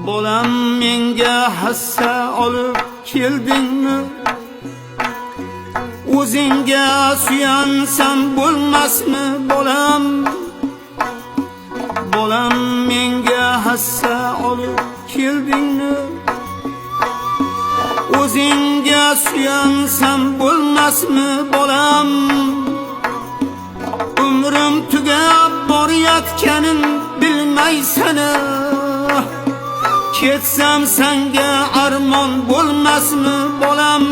Bolam menga hassa olib keldingmi? O'zingga suyansam bo'lmasmi bolam? Bolam menga hassa olib keldingmi? O'zingga suyansam bo'lmasmi bolam? Umrim tugab borayotganin bilmaysan. Ketsam senga armon bo'lmasmi bolam?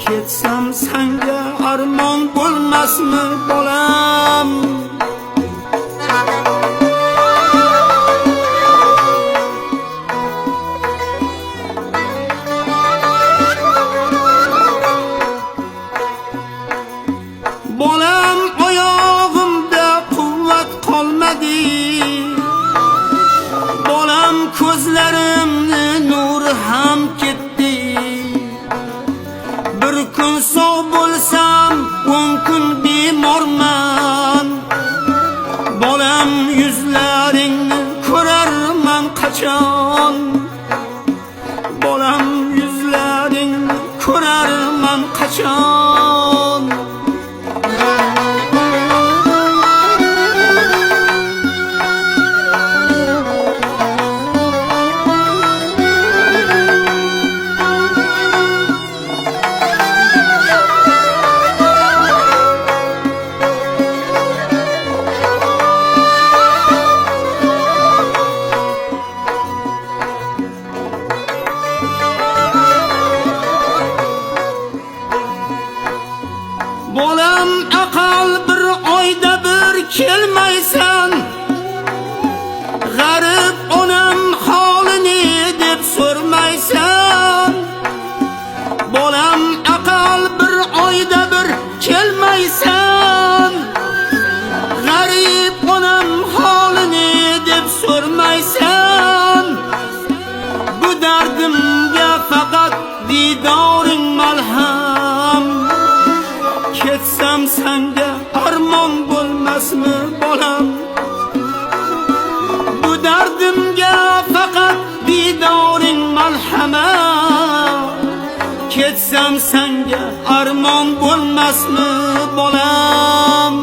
Ketsam senga armon bo'lmasmi bolam? Bolam oyog'imda quvvat qolmadi. Bolam ko'zlarimni nuri ham ketdi. Bir kun sog' bo'lsam, 10 kun bemorman. Bolam yuzlaringni ko'rarman qachon? Bolam yuzlaringni ko'rarman qachon? Bolam aqal bir oyda bir kelmaysan. G'arib onam holini deb so'rmaysan. Bolam aqal bir oyda bir kelmaysan. G'arib onam holini deb so'rmaysan. Bu dardimga faqat didoring malham. Ketsam senga armon bo'lmasmi bolam? Bu dardimga faqat didoring malhamat. Ketsam senga armon bo'lmasmi bolam?